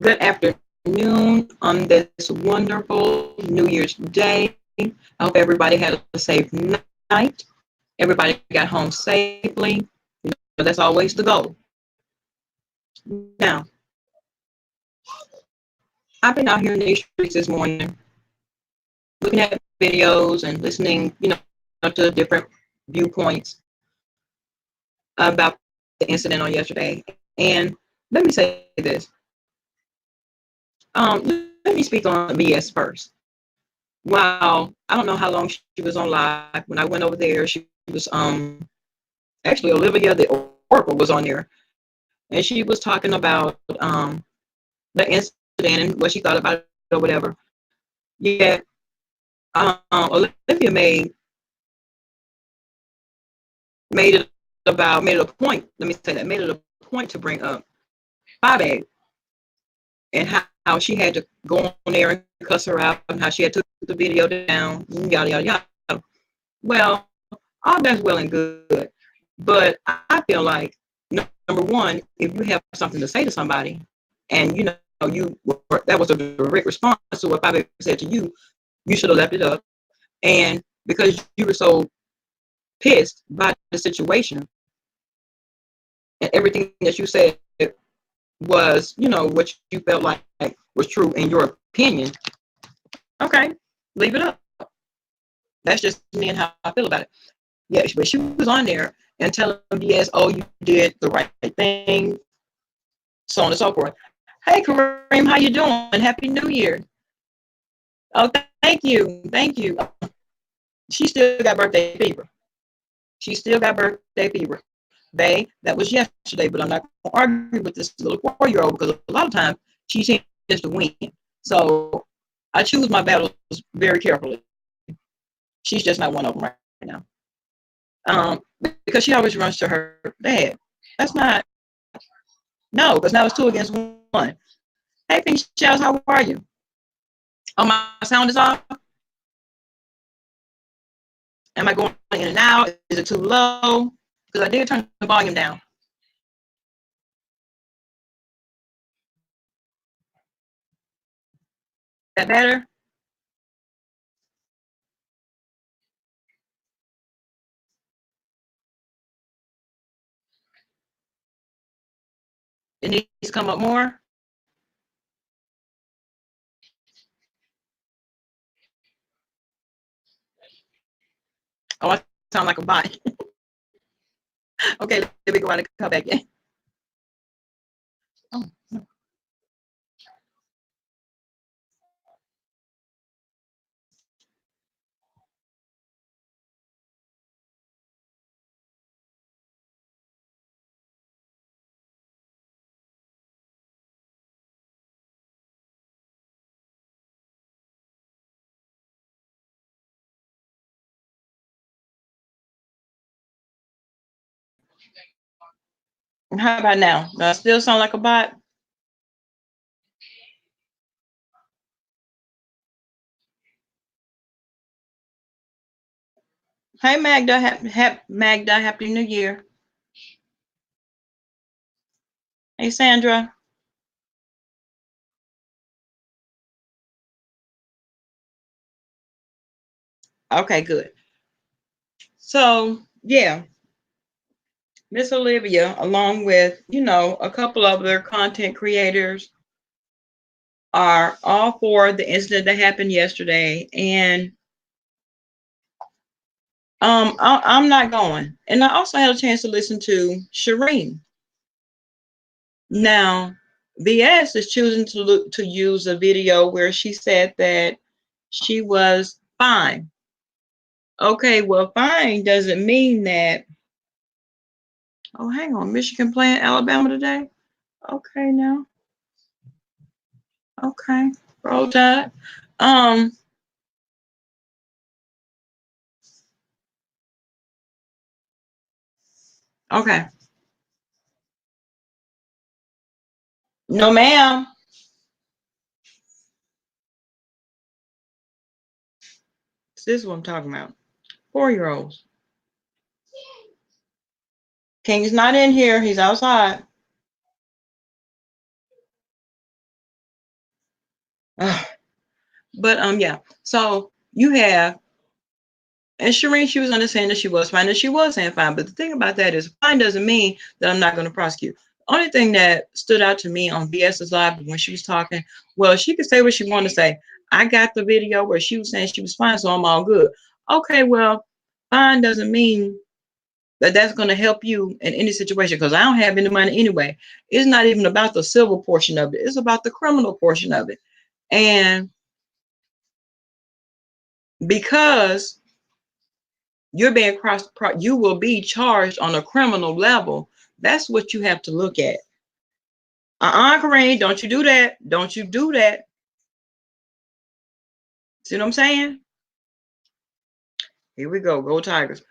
Good afternoon on this wonderful New Year's Day. I hope everybody had a safe night. Everybody got home safely. But that's always the goal. Now, I've been out here in these streets this morning looking at videos and listening, to different viewpoints about the incident on yesterday. And let me say this. Let me speak on BS first. Wow, I don't know how long she was on live. When I went over there, she was actually Olivia the Oracle was on there, and she was talking about the incident and what she thought about it or whatever. Yet Olivia made it a point. Let me say that made it a point to bring up Bobby and how she had to go on there and cuss her out and how she had took the video down, yada yada yada. Well, all that's well and good, but I feel like number one, if you have something to say to somebody, and that was a direct response to what Bobby said to you, you should have left it up. And because you were so pissed by the situation and everything that you said was, what you felt like was true in your opinion, okay, leave it up. That's just me and how I feel about it. Yeah, but she was on there and telling them, yes, oh, you did the right thing, so on and so forth. Hey, Kareem, how you doing? Happy New Year. Oh, thank you. Thank you. She still got birthday fever. She still got birthday fever. That was yesterday, but I'm not going to argue with this little 4-year-old because a lot of times she tends to win. So I choose my battles very carefully. She's just not one of them right now. Because she always runs to her dad. That's not, no, because now it's 2-against-1. Hey, Pink Shells, how are you? Oh, my sound is off? Am I going in and out? Is it too low? Because I did turn the volume down. Is that better? It needs to come up more. Oh, I sound like a bot. Okay, let me go out and come back in. Oh, no. How about now? Do I still sound like a bot? Hey, Magda. Magda, Happy New Year. Hey, Sandra. Okay, good. So, yeah, Miss Olivia, along with, a couple of other content creators, are all for the incident that happened yesterday. And I'm not going. And I also had a chance to listen to Shireen. Now, BS is choosing to use a video where she said that she was fine. Okay, well, fine doesn't mean that. Oh, hang on, Michigan playing Alabama today. Okay, now. Okay, roll tide. Um. Okay. No, ma'am. This is what I'm talking about. 4-year-olds. King's not in here. He's outside. But yeah. So you have, and Shireen, she was understanding that she was fine, and she was saying fine. But the thing about that is, fine doesn't mean that I'm not going to prosecute. The only thing that stood out to me on VS's live when she was talking, well, she could say what she wanted to say. I got the video where she was saying she was fine, so I'm all good. Okay, well, fine doesn't mean that that's going to help you in any situation, because I don't have any money anyway. It's not even about the civil portion of it. It's about the criminal portion of it. And because you're being you will be charged on a criminal level. That's what you have to look at. Kareem, don't you do that. Don't you do that. See what I'm saying? Here we go. Go Tigers.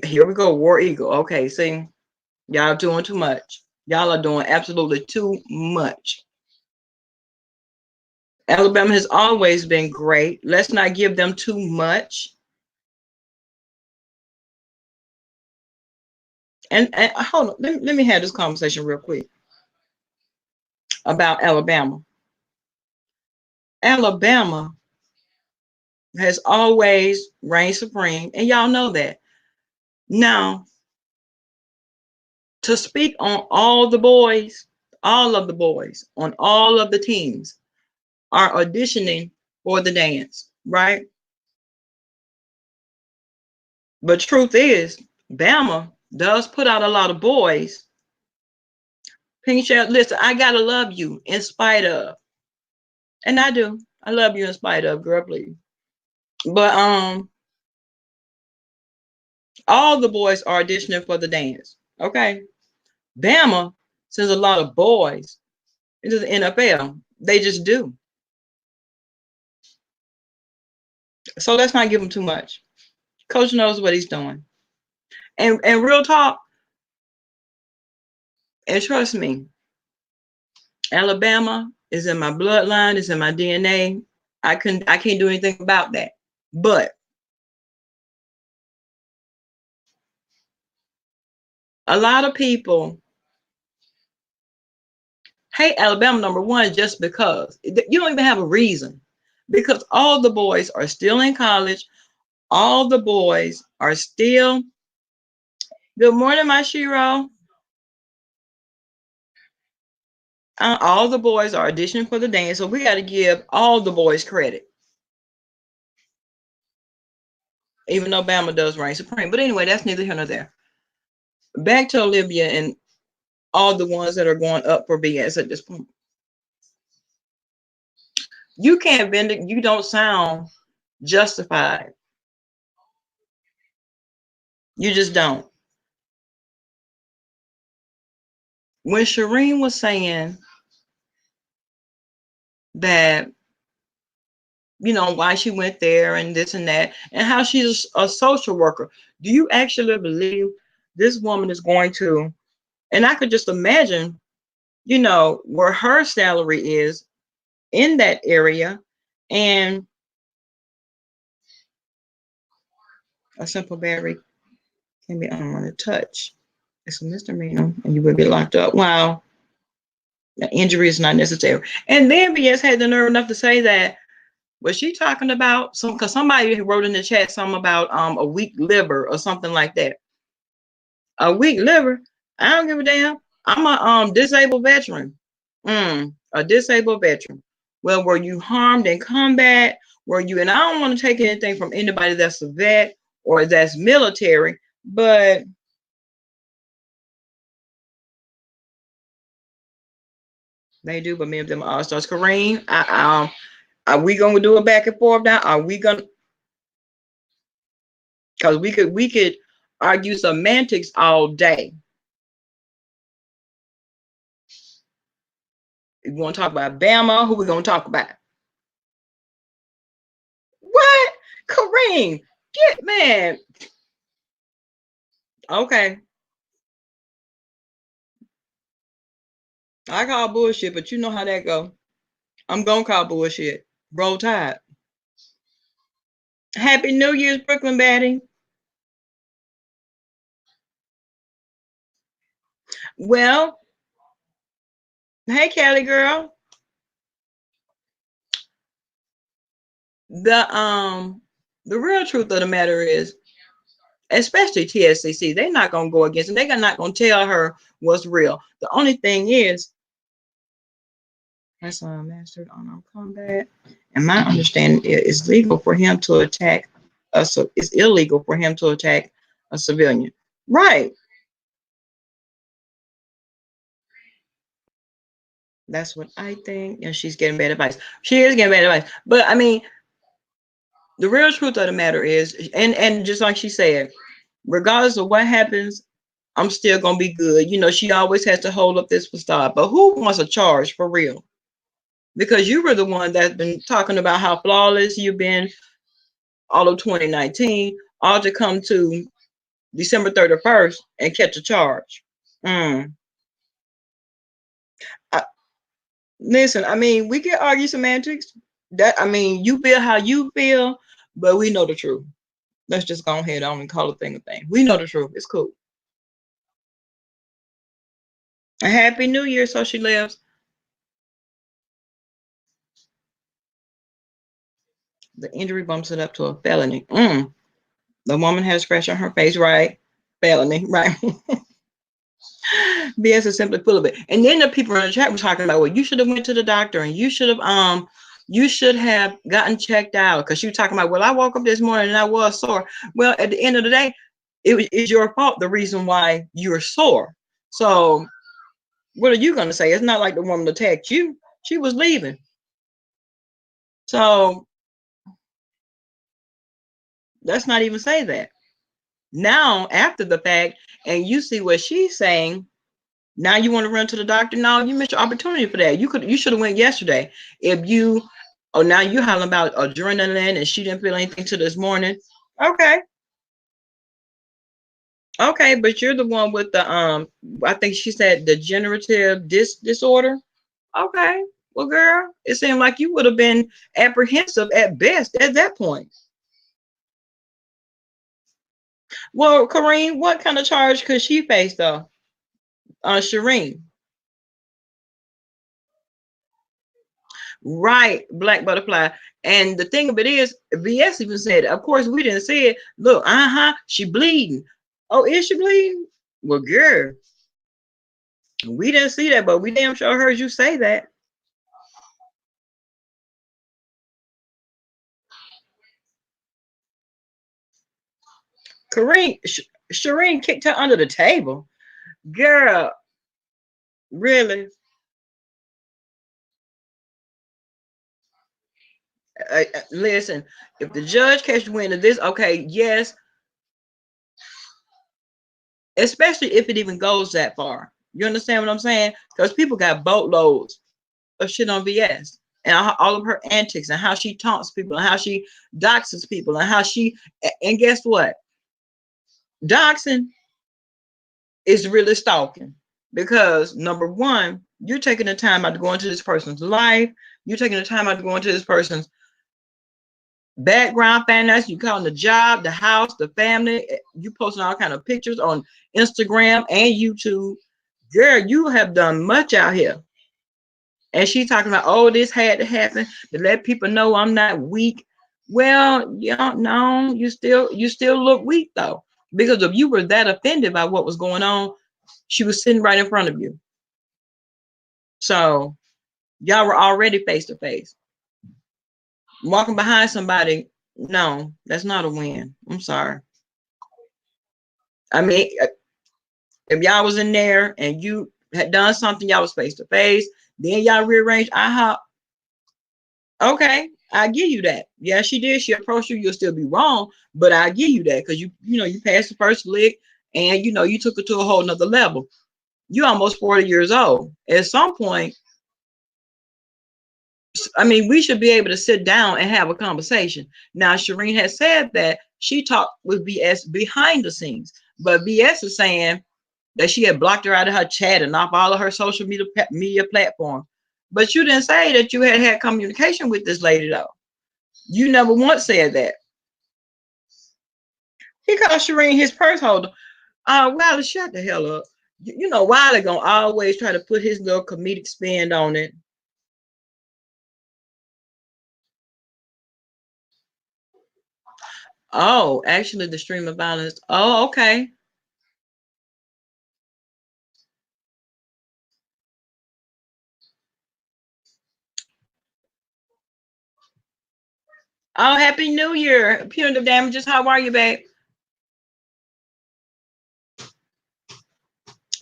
Here we go. War Eagle. Okay, see, y'all doing too much. Y'all are doing absolutely too much. Alabama has always been great. Let's not give them too much. And hold on, let me have this conversation real quick about Alabama. Alabama has always reigned supreme, and y'all know that. Now, to speak on all of the boys on all of the teams are auditioning for the dance, right? But truth is, Bama does put out a lot of boys. Pink Shell, listen, I gotta love you in spite of, and I do. I love you in spite of, girl, please. But all the boys are auditioning for the dance. Okay. Bama sends a lot of boys into the NFL. They just do. So let's not give him too much. Coach knows what he's doing. And real talk, and trust me, Alabama is in my bloodline, it's in my DNA. I can't do anything about that. But a lot of people hate Alabama, number one, just because. You don't even have a reason. Because all the boys are still in college. All the boys are still. Good morning, my Shiro. All the boys are auditioning for the dance, so we got to give all the boys credit. Even though Bama does reign supreme. But anyway, that's neither here nor there. Back to Olivia and all the ones that are going up for BS at this point. You can't bend it. You don't sound justified. You just don't. When Shireen was saying that, you know, why she went there and this and that, and how she's a social worker, do you actually believe this woman is going to, and I could just imagine, you know, where her salary is in that area, and a simple battery can be unwanted touch. It's a misdemeanor and you will be locked up. Wow. The injury is not necessary. And then BS had the nerve enough to say that, was she talking about some, because somebody wrote in the chat something about a weak liver or something like that. A weak liver? I don't give a damn. I'm a disabled veteran. A disabled veteran. Well, were you harmed in combat? Were you, and I don't want to take anything from anybody that's a vet or that's military, but they do, but many of them are all stars. Kareem, are we gonna do a back and forth now? Are we gonna, because we could argue semantics all day. We want to talk about Bama, who we gonna talk about? What? Kareem, get man. Okay. I call bullshit, but you know how that go. I'm gonna call bullshit. Roll Tide. Happy New Year's, Brooklyn Batty. Well, hey Kelly girl. The real truth of the matter is, especially TSCC, they're not gonna go against, and they're not gonna tell her what's real. The only thing is, that's mastered on combat. And my understanding is legal for him to attack us. So it's illegal for him to attack a civilian. Right. That's what I think. And she's getting bad advice. She is getting bad advice. But I mean, the real truth of the matter is, and just like she said, regardless of what happens, I'm still gonna be good. You know, she always has to hold up this facade. But who wants a charge for real? Because you were the one that's been talking about how flawless you've been all of 2019, all to come to December 31st and catch a charge. Mm. I, Listen, I mean, we can argue semantics. That I mean, you feel how you feel, but we know the truth. Let's just go ahead on and call a thing a thing. We know the truth. It's cool. A happy New Year, so she lives. The injury bumps it up to a felony. Mm. The woman has a scratch on her face, right? Felony, right? BS is simply full of it. And then the people in the chat were talking about, well, you should have went to the doctor and you should have gotten checked out, because she was talking about, well, I woke up this morning and I was sore. Well, at the end of the day, it's your fault, the reason why you're sore. So what are you going to say? It's not like the woman attacked you. She was leaving. So let's not even say that. Now, after the fact, and you see what she's saying, now you want to run to the doctor? No, you missed your opportunity for that. You should have went yesterday. If you, oh, now you hollering about adrenaline and she didn't feel anything till this morning. Okay. Okay, but you're the one with the I think she said degenerative disc disorder. Okay. Well, girl, it seemed like you would have been apprehensive at best at that point. Well, Kareem, what kind of charge could she face though? Shireen. Right, Black Butterfly. And the thing of it is, VS even said, of course, we didn't say it. Look, she bleeding. Oh, is she bleeding? Well, girl, we didn't see that, but we damn sure heard you say that. Shireen kicked her under the table. Girl, really? Listen, if the judge catch wind of this, okay, yes, especially if it even goes that far. You understand what I'm saying? Because people got boatloads of shit on VS and all of her antics and how she taunts people and how she doxes people and how she, and guess what? Doxing is really stalking, because number one, you're taking the time out to go into this person's life. You're taking the time out to go into this person's background, finance. You calling the job, the house, the family. You posting all kind of pictures on Instagram and YouTube. Girl, you have done much out here. And she's talking about, oh, this had to happen to let people know I'm not weak. Well, you don't know. You still look weak though, because if you were that offended by what was going on, she was sitting right in front of you. So y'all were already face to face. Walking behind somebody, no, that's not a win. I'm sorry. I mean, if y'all was in there and you had done something, y'all was face to face, then y'all rearranged. Okay, I give you that. Yeah, she did. She approached you. You'll still be wrong, but I give you that, because you passed the first lick, and you took it to a whole nother level. You're almost 40 years old. At some point, I mean, we should be able to sit down and have a conversation. Now, Shireen has said that she talked with VS behind the scenes, but VS is saying that she had blocked her out of her chat and off all of her social media platforms. But you didn't say that you had communication with this lady, though. You never once said that. He called Shireen his purse holder. Wiley, shut the hell up. You know, Wiley gonna always try to put his little comedic spin on it. Oh, actually, the stream of violence. Oh, okay. Oh, Happy New Year. Punitive damages. How are you, babe?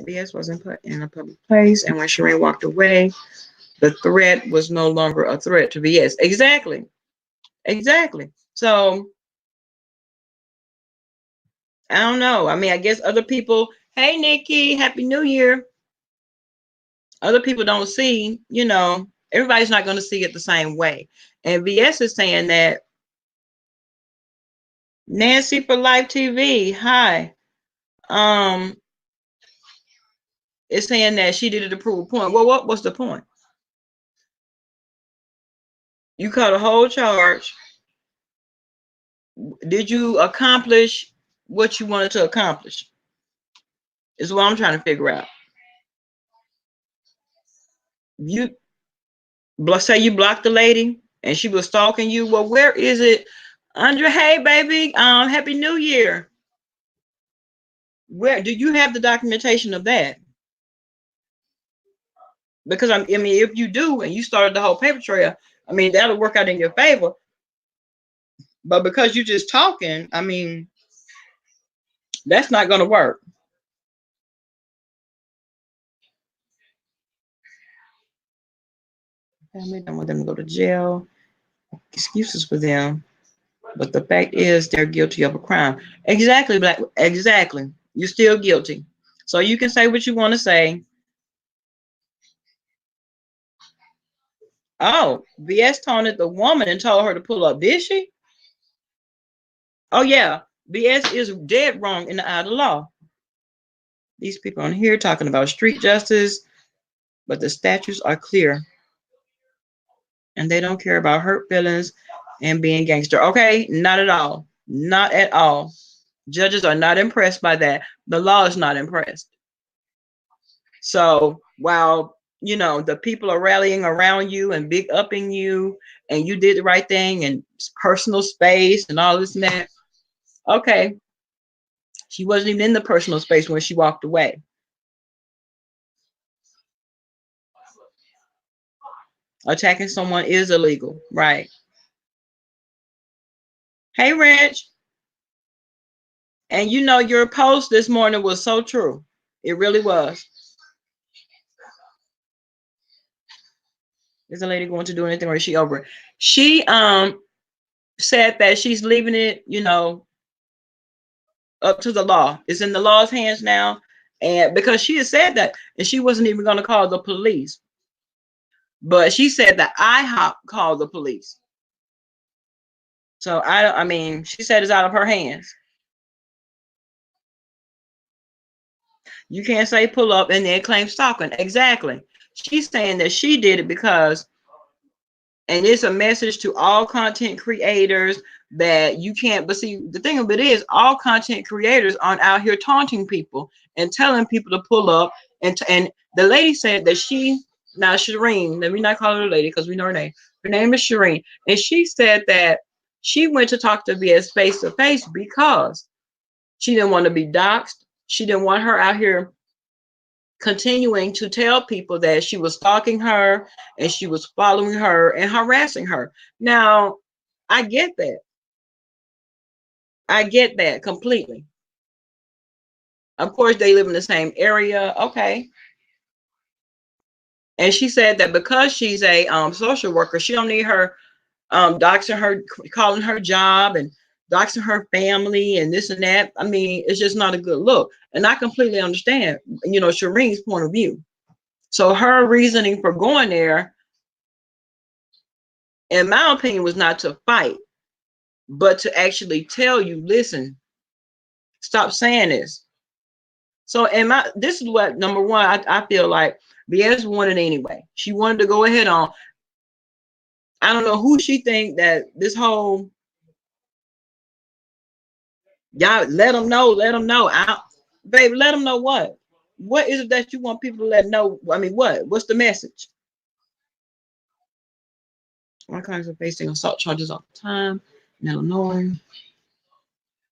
BS wasn't put in a public place, and when Shereen walked away, the threat was no longer a threat to BS. Exactly. Exactly. So I don't know. I mean, I guess other people, hey, Nikki, Happy New Year. Other people don't see, everybody's not going to see it the same way. And VS is saying that Nancy for Life TV, hi, um, is saying that she did it to prove a point. Well, what was the point? You caught a whole charge. Did you accomplish what you wanted to accomplish? Is what I'm trying to figure out. You say you blocked the lady and she was stalking you. Well, where is it? Andrea, hey baby, Happy New Year. Where do you have the documentation of that? Because I mean, if you do and you started the whole paper trail, I mean, that'll work out in your favor. But because you're just talking, I mean, that's not going to work. Family don't want them to go to jail. Excuses for them. But the fact is, they're guilty of a crime. Exactly, Black. Exactly. You're still guilty. So you can say what you want to say. Oh, VS taunted the woman and told her to pull up. Did she? Oh, yeah. VS is dead wrong in the eye of the law. These people on here talking about street justice, but the statutes are clear and they don't care about hurt feelings and being gangster. Okay, not at all. Not at all. Judges are not impressed by that. The law is not impressed. So while the people are rallying around you and big upping you, and you did the right thing and personal space and all this and that. Okay, she wasn't even in the personal space when she walked away. Attacking someone is illegal, right? Hey, Rich. And your post this morning was so true. It really was. Is the lady going to do anything or is she over? She said that she's leaving it, up to the law. It's in the law's hands now. And because she has said that, and she wasn't even going to call the police. But she said that IHOP called the police. So I mean, she said it's out of her hands. You can't say pull up and then claim stalking. Exactly. She's saying that she did it because, and it's a message to all content creators that you can't, but see, the thing of it is all content creators aren't out here taunting people and telling people to pull up. And the lady said that now Shireen, let me not call her a lady because we know her name. Her name is Shireen. And she said that she went to talk to VS face to face because she didn't want to be doxxed. She didn't want her out here continuing to tell people that she was stalking her and she was following her and harassing her. Now, I get that. I get that completely. Of course, they live in the same area. Okay. And she said that because she's a social worker, she don't need her doxing her, calling her job and doxing her family and this and that. I mean, it's just not a good look. And I completely understand, Shireen's point of view. So her reasoning for going there, in my opinion, was not to fight, but to actually tell you, listen, stop saying this. So, this is what number one, I feel like BS wanted anyway. She wanted to go ahead on. I don't know who she think that this whole y'all let them know, let them know. Baby, let them know what? What is it that you want people to let know? I mean, what? What's the message? All kinds of facing assault charges all the time in Illinois.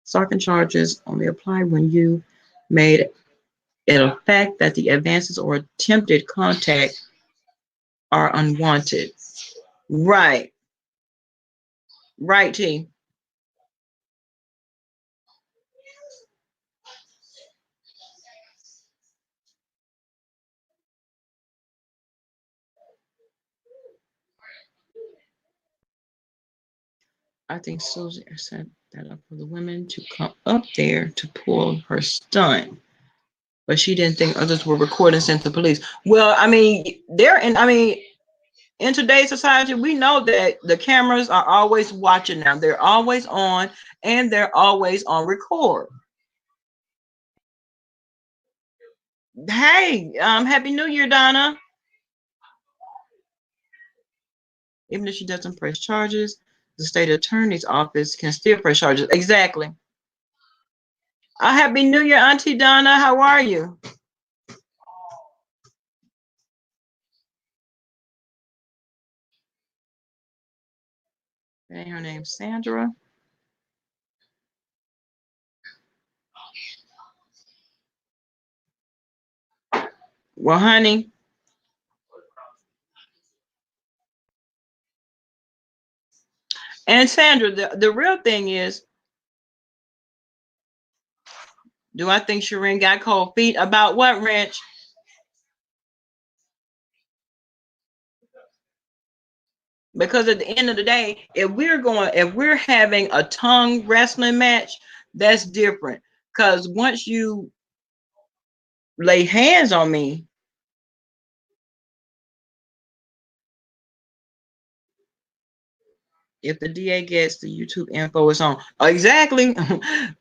Stalking charges only apply when you made it a fact that the advances or attempted contact are unwanted. Right. Right, T. I think Susie set that up for the women to come up there to pull her stunt. But she didn't think others were recording sent to police. Well, I mean, in today's society, we know that the cameras are always watching now. They're always on and they're always on record. Hey, Happy New Year, Donna. Even if she doesn't press charges, the state attorney's office can still press charges. Exactly. Happy New Year, Auntie Donna. How are you? And her name's Sandra. Well, honey. And Sandra, the real thing is, do I think Shireen got cold feet about what, Wrench? Because at the end of the day, if we're having a tongue wrestling match, that's different. Because once you lay hands on me, if the DA gets the YouTube info, it's on. Exactly.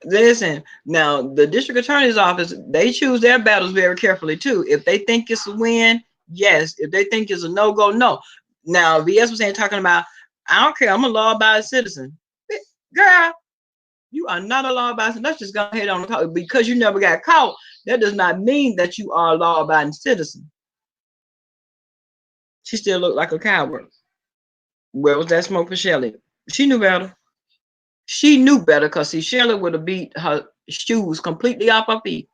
Listen, now the district attorney's office, they choose their battles very carefully too. If they think it's a win, yes. If they think it's a no-go, no. Now, VS was saying, talking about, I don't care, I'm a law-abiding citizen. Girl, you are not a law-abiding citizen. Let's just go ahead on the call. Because you never got caught, that does not mean that you are a law-abiding citizen. She still looked like a coward. Where was that smoke for Shelly? She knew better. She knew better because see, Shelly would have beat her shoes completely off her feet.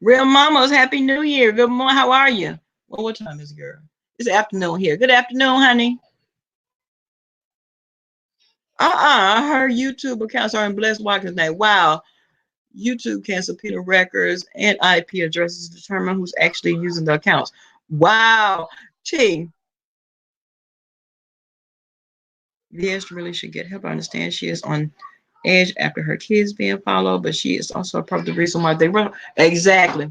Real mamas, happy new year. Good morning. How are you? Well, what time is it, girl? It's afternoon here. Good afternoon, honey. Her YouTube accounts are in Blessed Watkins' name. Wow. YouTube can subpoena records and IP addresses to determine who's actually using the accounts. Wow. Gee. Yes, really should get help. I understand she is on edge after her kids being followed, but she is also a part of the reason why they were. Exactly.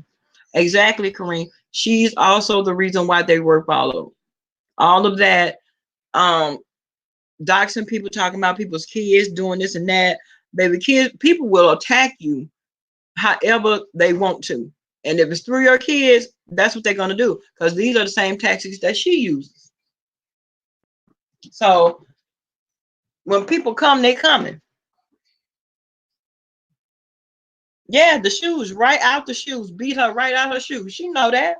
Exactly, Kareem. She's also the reason why they were followed. All of that, doxing people, talking about people's kids, doing this and that. Baby, kids, people will attack you however they want to. And if it's through your kids, that's what they're going to do because these are the same tactics that she uses. So when people come, they coming. Yeah, the shoes, right out the shoes, beat her right out her shoes. She know that.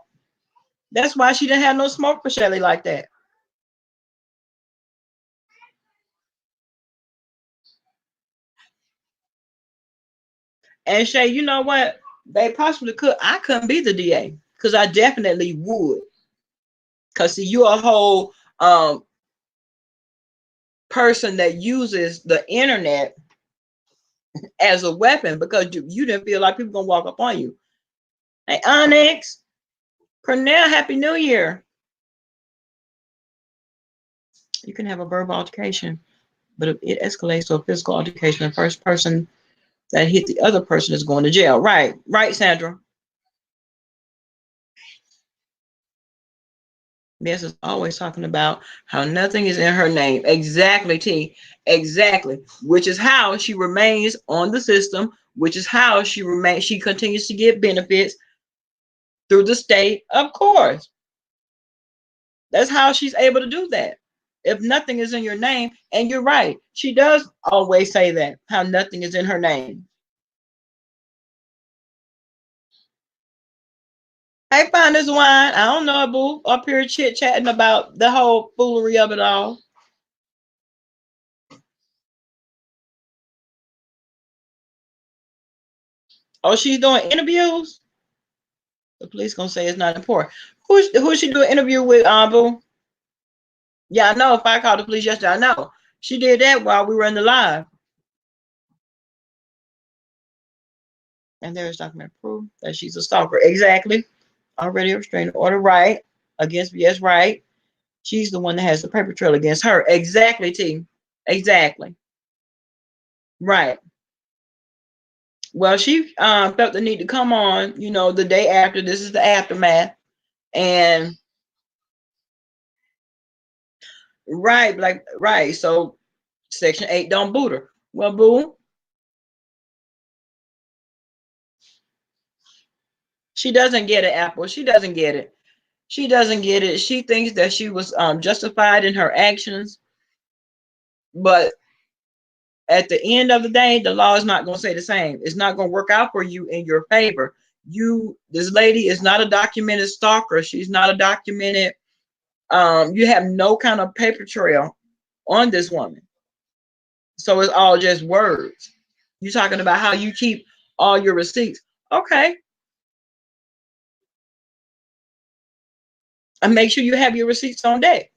That's why she didn't have no smoke for Shelly like that. And Shay, you know what? They possibly could. I couldn't be the DA because I definitely would. Because see, you're a whole person that uses the internet as a weapon because you didn't feel like people gonna walk up on you. Hey, Onyx, Cornell, Happy New Year. You can have a verbal altercation, but if it escalates to a physical altercation, the first person that hit the other person is going to jail. Right, right, Sandra. Bess is always talking about how nothing is in her name. Exactly, T. Exactly. Which is how she remains on the system, which is how she continues to get benefits through the state, of course. That's how she's able to do that. If nothing is in your name, and you're right, she does always say that, how nothing is in her name. Hey, find this wine. I don't know, boo. Up here chit chatting about the whole foolery of it all. Oh, she's doing interviews. The police gonna say it's not important. Who's she doing an interview with, Boo? Yeah, I know. If I called the police yesterday, I know. She did that while we were in the live. And there is documented proof that she's a stalker. Exactly. Already a restraining order, right? Against, yes, right. She's the one that has the paper trail against her. Exactly, T. Exactly. Right. Well, she felt the need to come on, the day after. This is the aftermath. And right, like, right. So Section 8 don't boot her. Well, boo, she doesn't get it, Apple. She doesn't get it. She doesn't get it. She thinks that she was justified in her actions. But at the end of the day, the law is not going to say the same. It's not going to work out for you in your favor. This lady is not a documented stalker. She's not a documented, you have no kind of paper trail on this woman. So it's all just words. You're talking about how you keep all your receipts. Okay. And make sure you have your receipts on deck.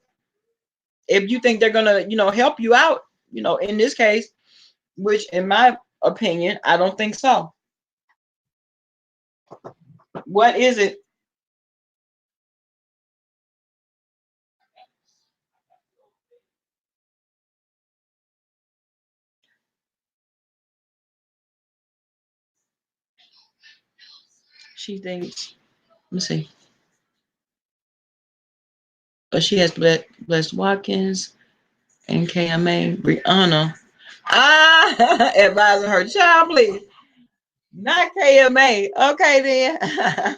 If you think they're going to, help you out, in this case, which in my opinion, I don't think so. What is it? She thinks, let me see. But she has Blessed Watkins and KMA, Brianna. Advising her child, please. Not KMA. Okay, then.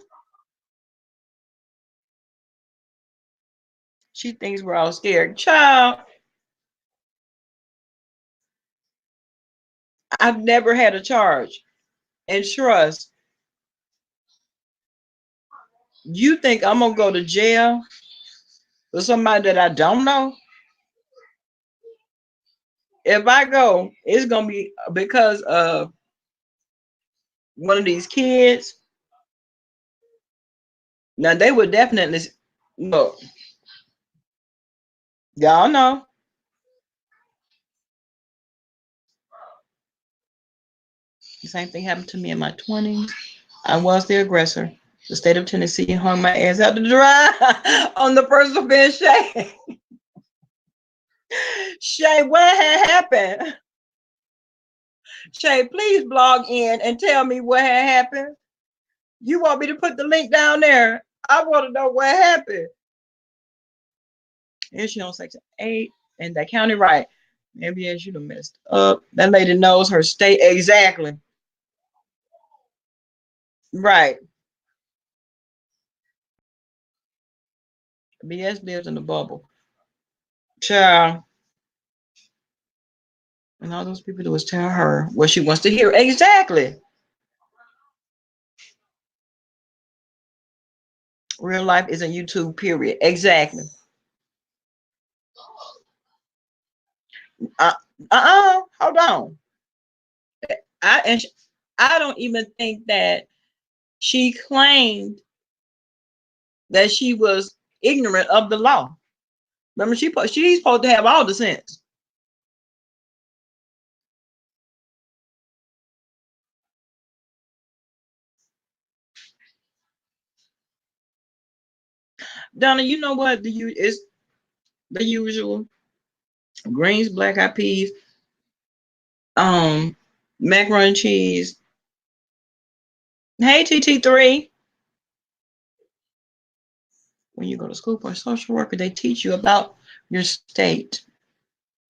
She thinks we're all scared. Child, I've never had a charge. And trust, you think I'm going to go to jail for somebody that I don't know? If I go, it's going to be because of one of these kids. Now, they would definitely, look, y'all know. The same thing happened to me in my 20s. I was the aggressor. The state of Tennessee hung my ass out to dry on the first offense. Shay. Shay, what had happened? Shay, please blog in and tell me what had happened. You want me to put the link down there? I want to know what happened. Is she on Section 8 and that county right? Maybe as you done messed up. That lady knows her state exactly. Right. BS lives in the bubble. Child. And all those people do is tell her what she wants to hear. Exactly. Real life isn't YouTube, period. Exactly. Hold on. I don't even think that she claimed that she was ignorant of the law. Remember, she's supposed to have all the sense. Donna, you know what? It's the usual greens, black eyed peas, macaroni and cheese. Hey, TT3. When you go to school for a social worker, they teach you about your state.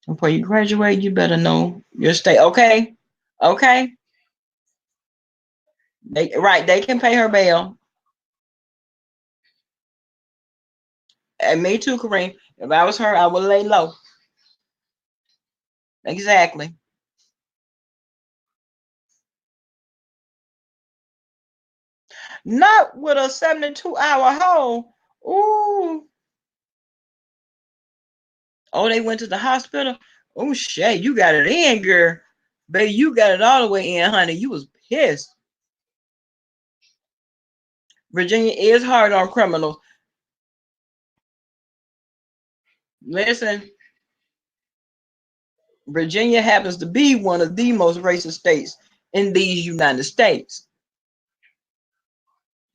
Before you graduate, you better know your state. Okay? Okay? They can pay her bail. And me too, Kareem. If I was her, I would lay low. Exactly. Not with a 72-hour hold. Ooh. Oh, they went to the hospital. Oh shit, you got it in, girl. Baby, you got it all the way in, honey. You was pissed. Virginia is hard on criminals. Listen, Virginia happens to be one of the most racist states in these United States.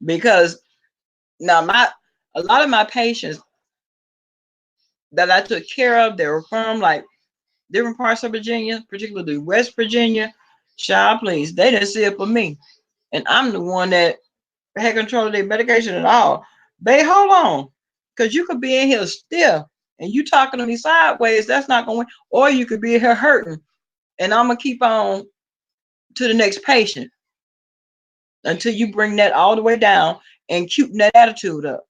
Because now a lot of my patients that I took care of, they were from like different parts of Virginia, particularly West Virginia. Child, please, they didn't see it for me. And I'm the one that had control of their medication and all. Babe, hold on. Because you could be in here still and you talking to me sideways, that's not going to, or you could be in here hurting. And I'm going to keep on to the next patient until you bring that all the way down and keeping that attitude up.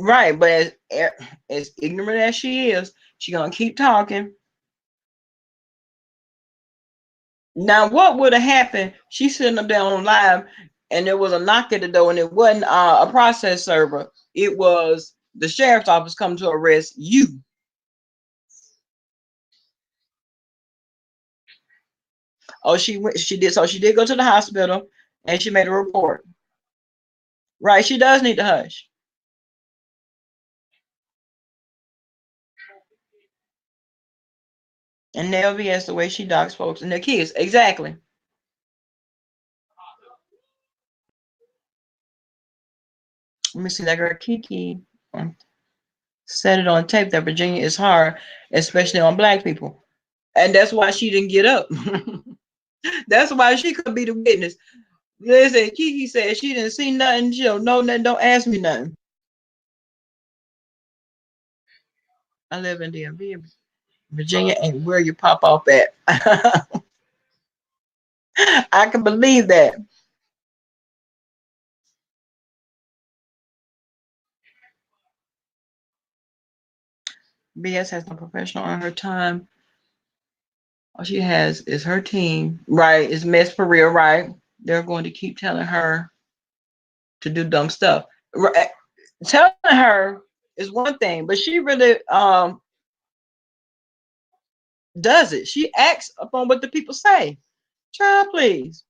Right, but as ignorant as she is, she gonna keep talking. Now, what would have happened? She's sitting up there on live, and there was a knock at the door, and it wasn't a process server. It was the sheriff's office coming to arrest you. Oh, she went. She did. So she did go to the hospital, and she made a report. Right, she does need to hush. And LVS the way she docks folks and their kids. Exactly. Let me see that girl Kiki said it on tape that Virginia is hard, especially on black people. And that's why she didn't get up. That's why she could be the witness. Listen, Kiki said she didn't see nothing. She don't know nothing. Don't ask me nothing. I live in DMV. Virginia ain't where you pop off at. I can believe that. BS has no professional on her time. All she has is her team. Right. It's mess for real, right? They're going to keep telling her to do dumb stuff. Right. Telling her is one thing, but she really does it. She acts upon what the people say. Child, please.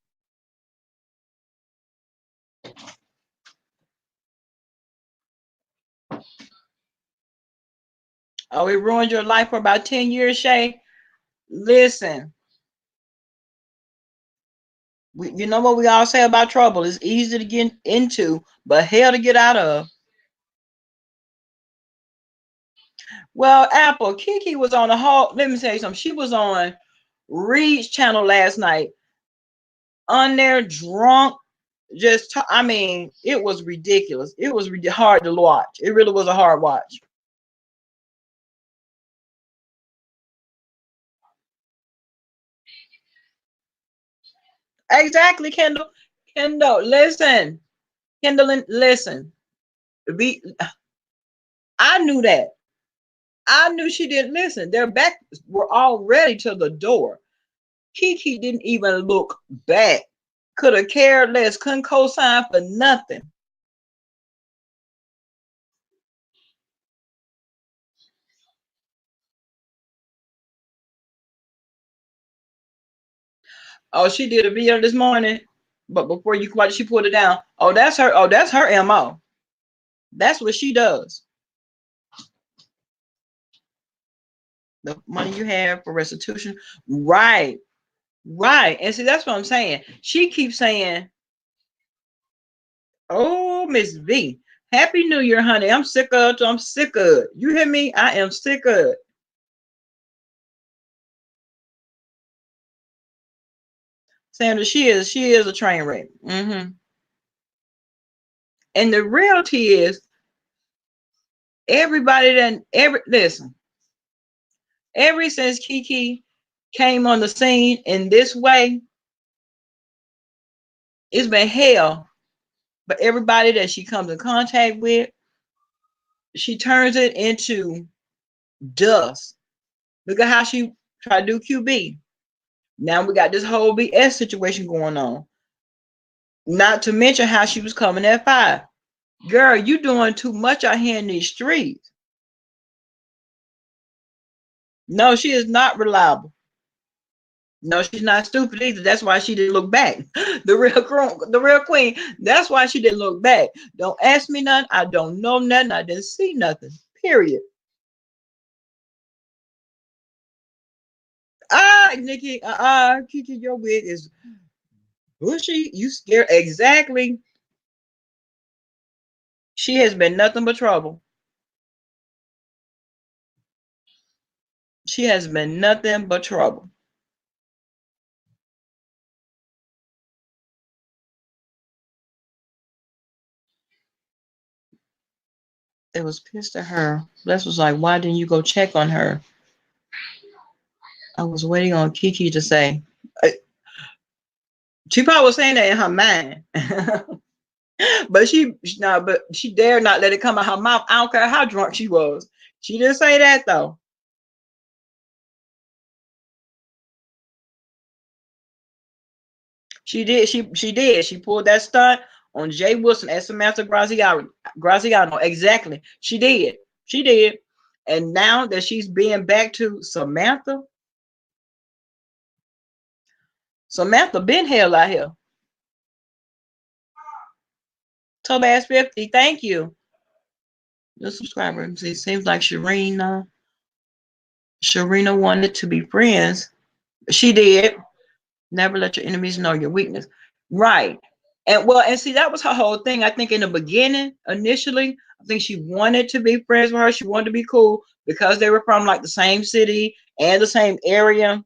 Oh, it ruined your life for about 10 years, Shay. Listen, you know what we all say about trouble? It's easy to get into, but hell to get out of. Well, Apple, Kiki was on a whole, let me tell you something. She was on Reed's channel last night, on there drunk. I mean, it was ridiculous. It was hard to watch. It really was a hard watch. Exactly, Kendall. Kendall, listen. Kendall, listen. Be, I knew that. I knew she didn't listen. Their backs were already to the door. Kiki didn't even look back. Could have cared less. Couldn't co-sign for nothing. Oh, she did a video this morning, but before you watch, she put it down. Oh, that's her. Oh, that's her MO. That's what she does. The money you have for restitution, right? Right. And see, that's what I'm saying. She keeps saying, "Oh, Miss V, Happy New Year, honey. I'm sick of it. I'm sick of it. You hear me? I am sick of it." Sandra, she is a train wreck. And the reality is, everybody that listen, ever since Kiki came on the scene in this way, it's been hell. But everybody that she comes in contact with, she turns it into dust. Look at how she tried to do QB. Now we got this whole BS situation going on. Not to mention how she was coming at 5. Girl, you doing too much out here in these streets. No, she is not reliable. No, she's not stupid either. That's why she didn't look back. The real queen. That's why she didn't look back. Don't ask me nothing. I don't know nothing. I didn't see nothing. Period. Nikki. Kiki, your wig is bushy. You scared exactly. She has been nothing but trouble. She has been nothing but trouble. It was pissed at her. Les was like, why didn't you go check on her? I was waiting on Kiki to say. She probably was saying that in her mind. But but she dared not let it come out her mouth. I don't care how drunk she was. She didn't say that though. She did. She did. She pulled that stunt on Jay Wilson and Samantha Graziano. Graziano. Exactly. She did. She did. And now that she's being back to Samantha, Samantha been hell out here. Tobass 50, thank you. The subscriber. It seems like Sharina wanted to be friends. She did. Never let your enemies know your weakness. Right. And see, that was her whole thing. I think in the beginning, initially, I think she wanted to be friends with her. She wanted to be cool because they were from like the same city and the same area.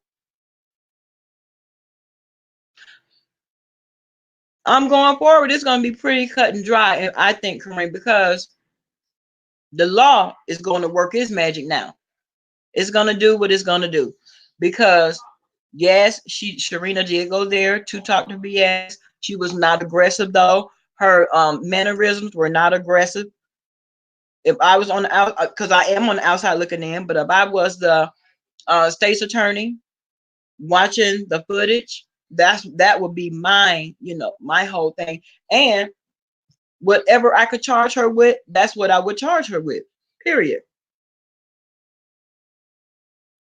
I'm going forward. It's going to be pretty cut and dry, I think, Kareem, because the law is going to work its magic now. It's going to do what it's going to do. Because, yes, Sharina did go there to talk to BS. She was not aggressive, though. Her mannerisms were not aggressive. If I was on the out, because I am on the outside looking in, but if I was the state's attorney watching the footage, that would be my whole thing. And whatever I could charge her with, that's what I would charge her with. Period.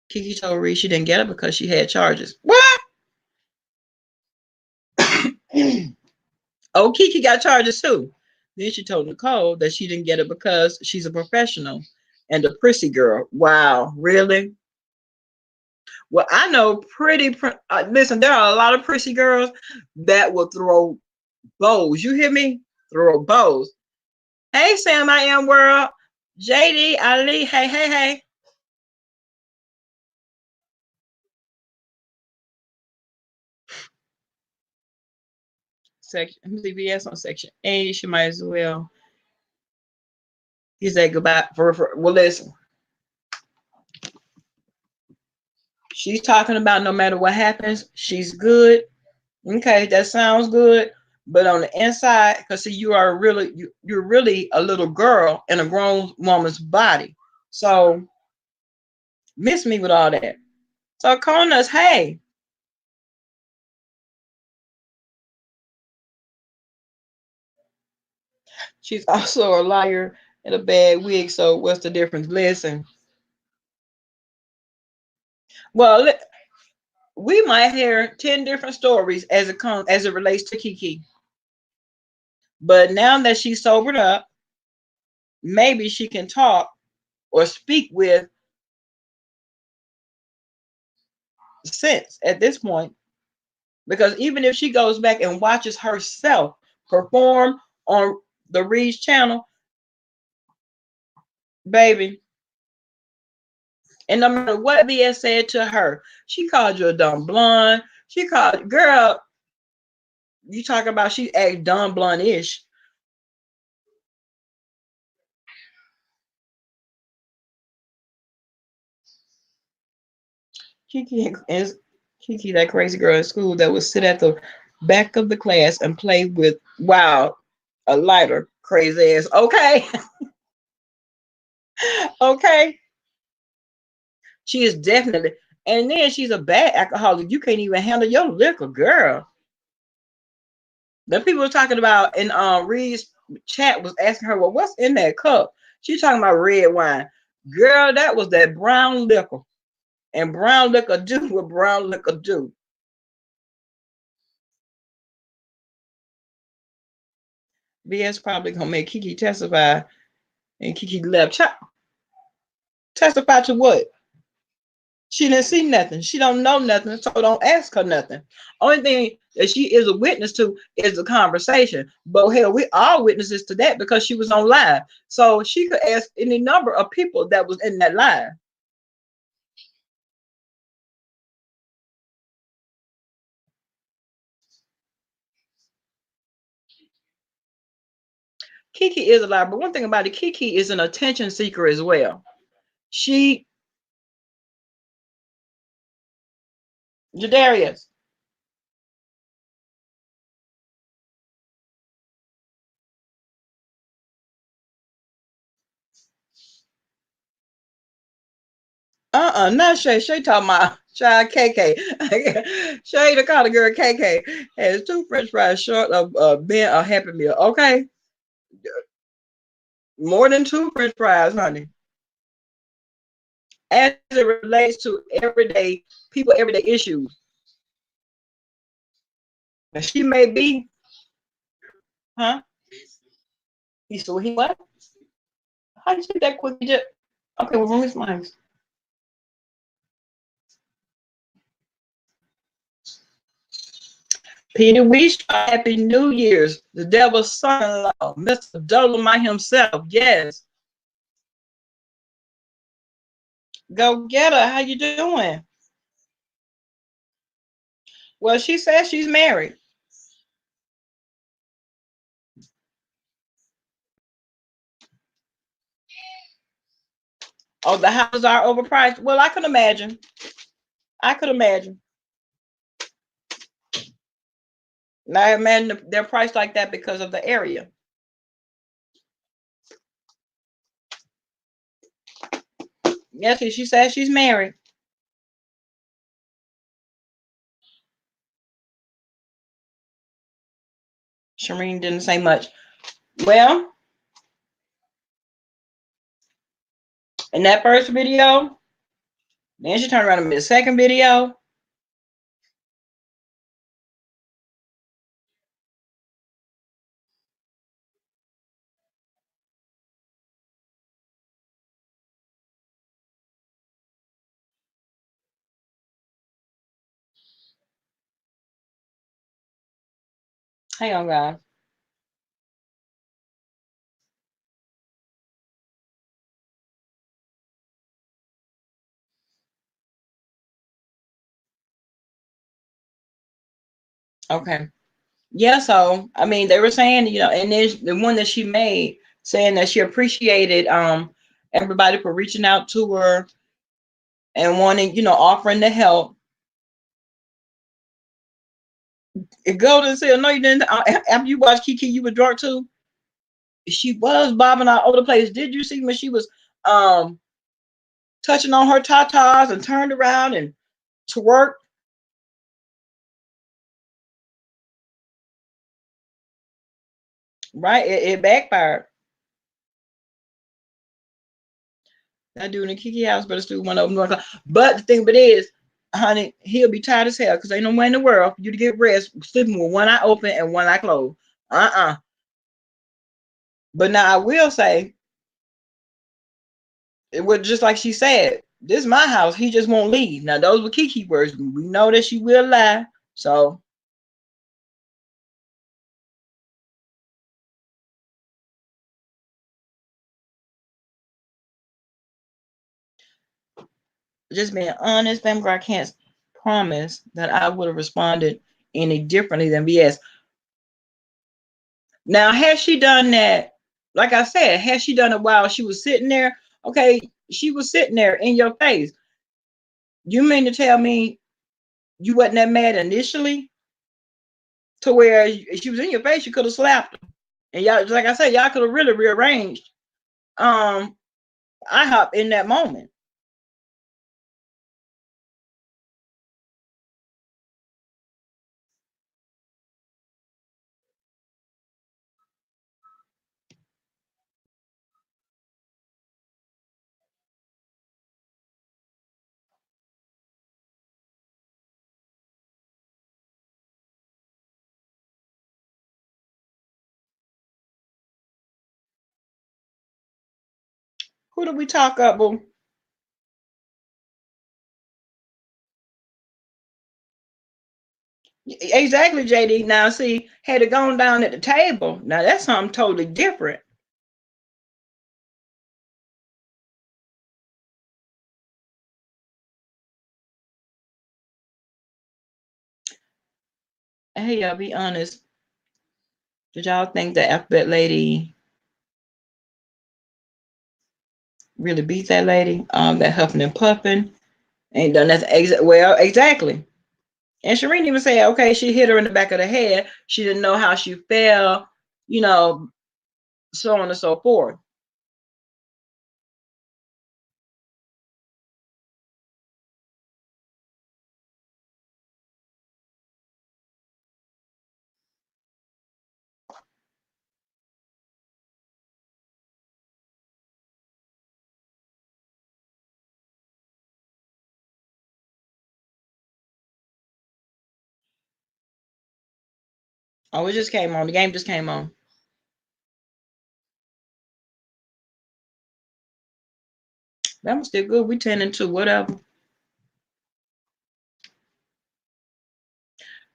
Kiki told Reed she didn't get it because she had charges. What? Oh, Kiki got charges too. Then she told Nicole that she didn't get it because she's a professional and a prissy girl. Wow, really? Well, I know listen, there are a lot of prissy girls that will throw bows. You hear me? Throw bows. Hey, Sam, I am world. JD, Ali, hey, hey, hey. Section CBS on section A. She might as well. He said goodbye. Well, listen. She's talking about no matter what happens, she's good. Okay, that sounds good. But on the inside, because see, you're really a little girl in a grown woman's body. So miss me with all that. So calling us, hey. She's also a liar and a bad wig. So what's the difference? Listen. Well, we might hear 10 different stories as it relates to Kiki. But now that she's sobered up, maybe she can talk or speak with sense at this point. Because even if she goes back and watches herself perform on the Reed's channel, baby, and no matter what BS said to her, she called you a dumb blonde. She called, girl, you talk about she act dumb blonde-ish. Kiki, that crazy girl in school that would sit at the back of the class and play with, wow, a lighter, crazy ass. Okay. Okay. She is definitely, and then she's a bad alcoholic. You can't even handle your liquor, girl. The people were talking about in Reed's chat was asking her, well, what's in that cup? She's talking about red wine. Girl, that was that brown liquor. And brown liquor do what brown liquor do. BS probably gonna make Kiki testify, and Kiki left. Testify to what? She didn't see nothing. She don't know nothing, so don't ask her nothing. Only thing that she is a witness to is the conversation. But hell, we are witnesses to that because she was on live. So she could ask any number of people that was in that live. Kiki is a liar, but one thing about it, Kiki is an attention seeker as well. She, Jadarius, not Shay. Shay talking about child KK. Shay, the kind of girl KK, has 2 French fries short of being a Happy Meal. Okay, more than 2 French fries, honey. As it relates to everyday people, everyday issues. Now, she may be, huh? He what? How you say that quick? Okay, well, from his mind. Peter, wish Happy New Year's. The devil's son-in-law, Mr. Dolomite himself. Yes. Go get her. How you doing? Well, she says she's married. Oh, the houses are overpriced. Well, I could imagine. I could imagine. Now, I imagine they're priced like that because of the area. Yes, she says she's married. Shireen didn't say much. Well, in that first video, then she turned around and made the second video. Hang on, guys. Okay. Yeah, so I mean they were saying, and there's the one that she made saying that she appreciated everybody for reaching out to her and wanting, offering to help. And Golden said, no, you didn't. After you watched Kiki, you were drunk too. She was bobbing all over the place. Did you see when she was touching on her tatas and turned around and twerked? Right? It backfired. That dude in the Kiki house better still one open door. But the thing of it is, honey, he'll be tired as hell because ain't no way in the world for you to get rest sleeping with one eye open and one eye closed. But now I will say, it was just like she said, this is my house. He just won't leave. Now those were Kiki words. We know that she will lie. So just being honest, family, I can't promise that I would have responded any differently than BS. Now, had she done that, like I said, had she done it while she was sitting there, okay, she was sitting there in your face. You mean to tell me you wasn't that mad initially to where she was in your face, you could have slapped her. And y'all, like I said, y'all could have really rearranged IHOP in that moment. Who did we talk up, boo? Exactly, JD. Now, see, had it gone down at the table, now that's something totally different. Hey, y'all, be honest. Did y'all think that after that lady really beat that lady, that huffing and puffing, ain't done nothing? Well, exactly. And Shireen even said, okay, she hit her in the back of the head. She didn't know how she fell, you know, so on and so forth. Oh, it just came on. The game just came on. That was still good. We 10 and 2, whatever.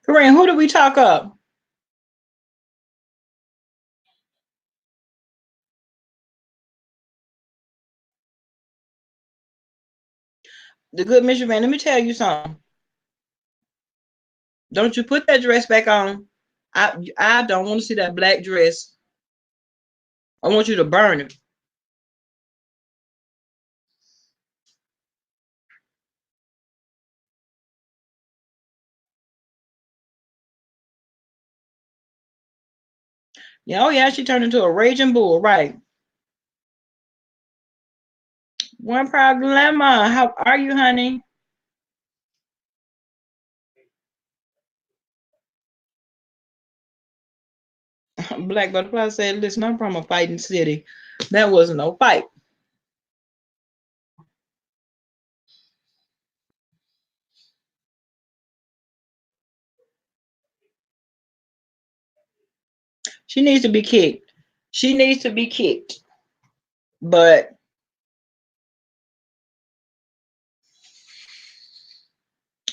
Kareem, who did we talk up? The good Mr. Man. Let me tell you something. Don't you put that dress back on. I don't want to see that black dress. I want you to burn it. Yeah, oh yeah, she turned into a raging bull, right? One problema. How are you, honey? Black Butterfly said, listen, I'm from a fighting city. That wasn't no fight. She needs to be kicked. She needs to be kicked. But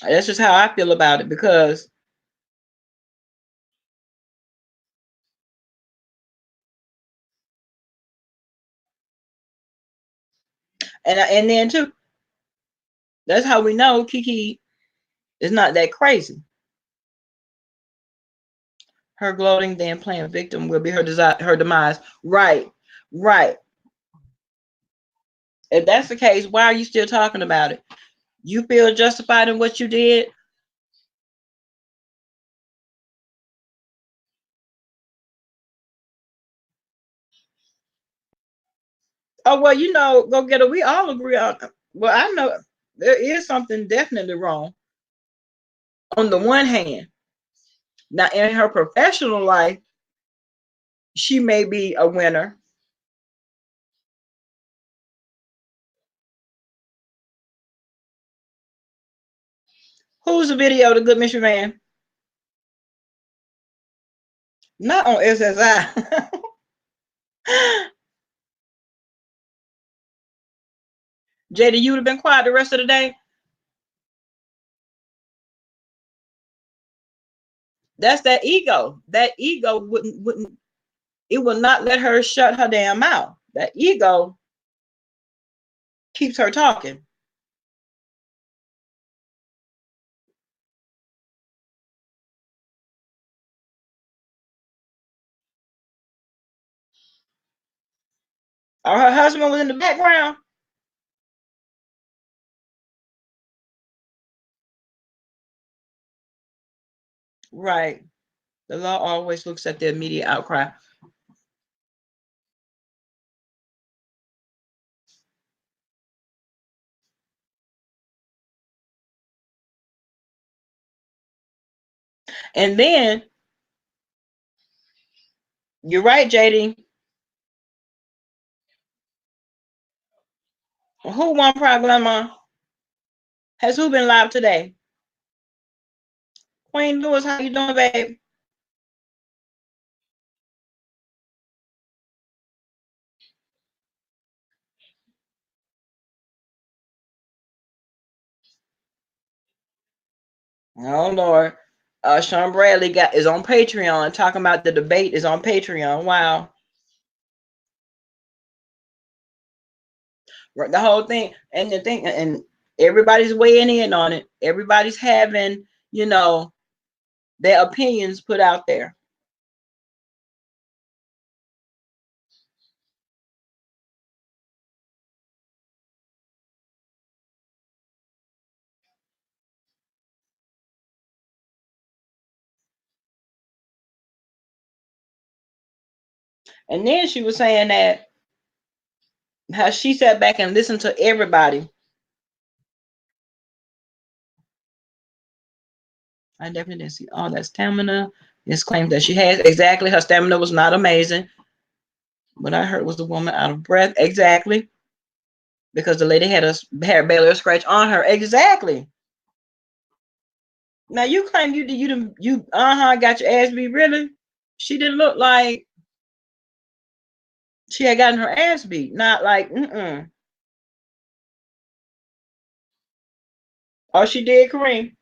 that's just how I feel about it because and then too, that's how we know Kiki is not that crazy. Her gloating, then playing victim will be her demise. Right, right. If that's the case, why are you still talking about it? You feel justified in what you did? Oh well, go get it. We all agree on. Well, I know there is something definitely wrong. On the one hand, now in her professional life, she may be a winner. Who's the video? The good Mr. Man? Not on SSI. JD, you would have been quiet the rest of the day. That's that ego. That ego wouldn't it will not let her shut her damn mouth. That ego keeps her talking. Or her husband was in the background. Right. The law always looks at the immediate outcry. And then you're right, JD. Who won Problema? Has who been live today? Queen Lewis, how you doing, babe? Oh Lord. Sean Bradley got is on Patreon talking about the debate is on Patreon. Wow. The whole thing and the thing and everybody's weighing in on it. Everybody's having, their opinions put out there. And then she was saying that how she sat back and listened to everybody. I definitely didn't see all that stamina. This claim that she has exactly her stamina was not amazing. What I heard was the woman out of breath. Exactly. Because the lady had a hair barely a scratch on her. Exactly. Now you claim you got your ass beat. Really? She didn't look like she had gotten her ass beat. Not like Oh, she did, Kareem.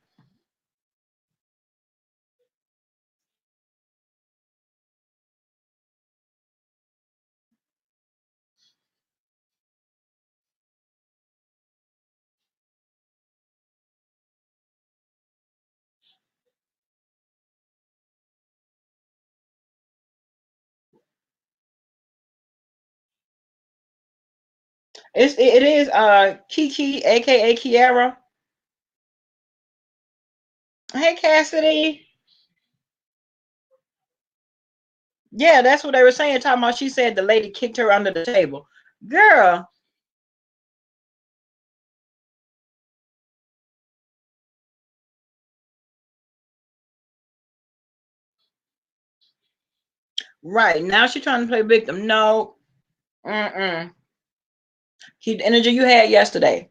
It is Kiki, aka Kiara. Hey Cassidy. Yeah, that's what they were saying. Talking about she said the lady kicked her under the table. Girl, right now she's trying to play victim. No, keep the energy you had yesterday.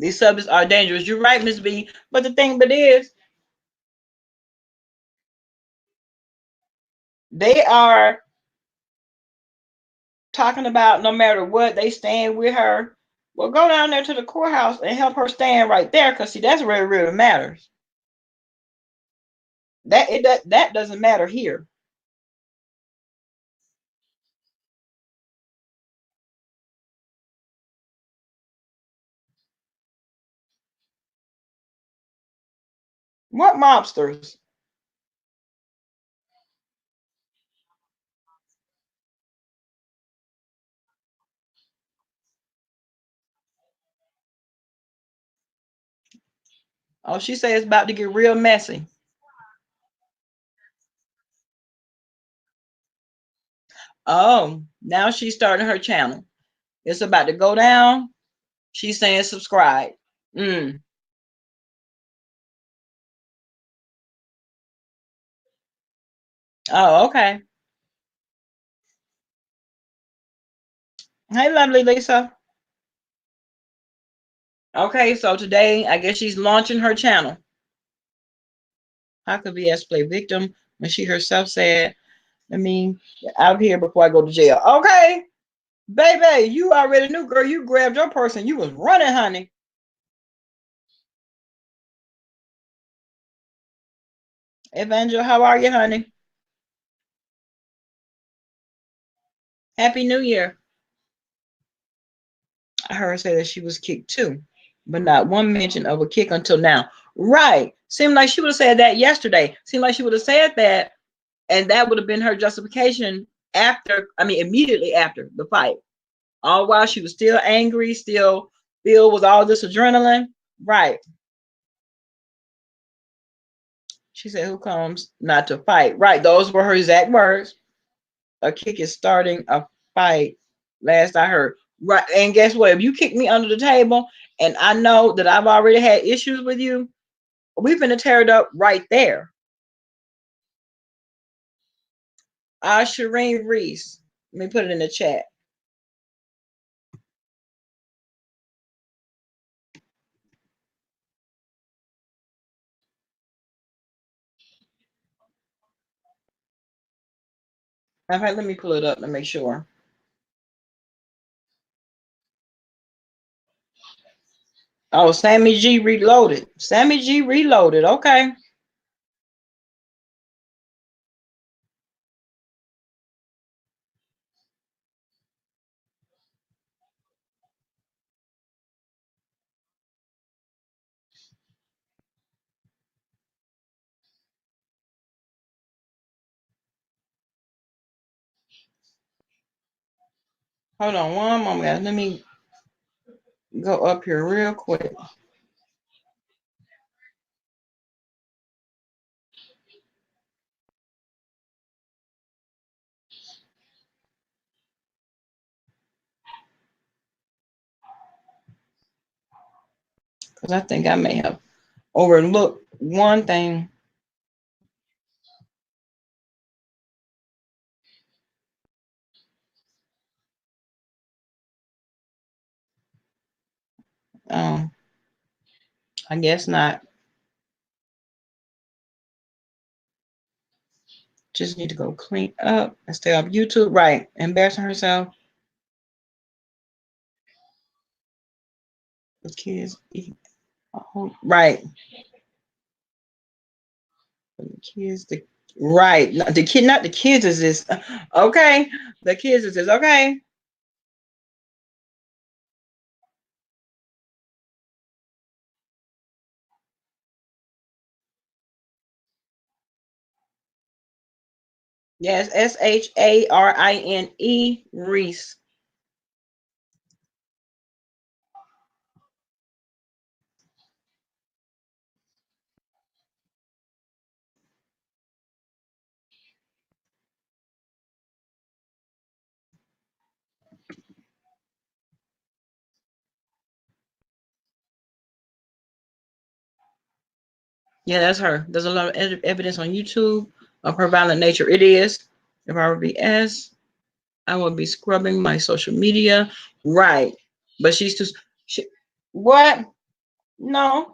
These subjects are dangerous. You're right, Miss B. But the thing but is, they are talking about no matter what, they stand with her. Well, go down there to the courthouse and help her stand right there, because see, that's where it really matters. That doesn't matter here. What mobsters? Oh, she said it's about to get real messy. Oh, now she's starting her channel. It's about to go down. She's saying subscribe. Mm. Oh, okay. Hey, lovely Lisa. Okay, so today I guess she's launching her channel. How could VS play victim when she herself said, "Let me get out here before I go to jail"? Okay, baby, you already knew, girl. You grabbed your purse and you was running, honey. Evangel, how are you, honey? Happy New Year. I heard her say that she was kicked too, but not one mention of a kick until now. Right. Seemed like she would have said that yesterday. Seemed like she would have said that, and that would have been her justification after, I mean, immediately after the fight. All while she was still angry, still filled with all this adrenaline. Right. She said, "Who comes not to fight?" Right. Those were her exact words. A kick is starting a fight. Last I heard. Right. And guess what? If you kick me under the table and I know that I've already had issues with you, we're gonna tear it up right there. Shireen Reese. Let me put it in the chat. In fact, let me pull it up to make sure. Oh, Sammy G Reloaded. Sammy G Reloaded. Okay. Hold on one moment, guys. Let me go up here real quick. Because I think I may have overlooked one thing. Um, I guess not. Just need to go clean up and stay off YouTube. Right. Embarrassing herself. The kids eat. Right. The kids, right. Not the kid, not the kids is this. Okay. The kids is this. Okay. Yes, Sharine Reese. Yeah, that's her. There's a lot of evidence on YouTube of her violent nature. It is. If I were BS, I would be scrubbing my social media. Right. But she's too. What? No,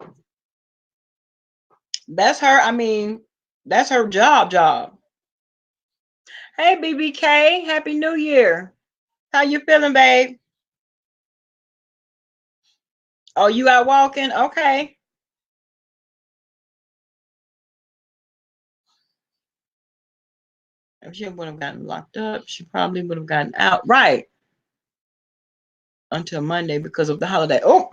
that's her. I mean, that's her job. Hey, BBK. Happy New Year. How you feeling, babe? Oh, you out walking? Okay. If she would have gotten locked up, she probably would have gotten out. Right. Until Monday because of the holiday. Oh,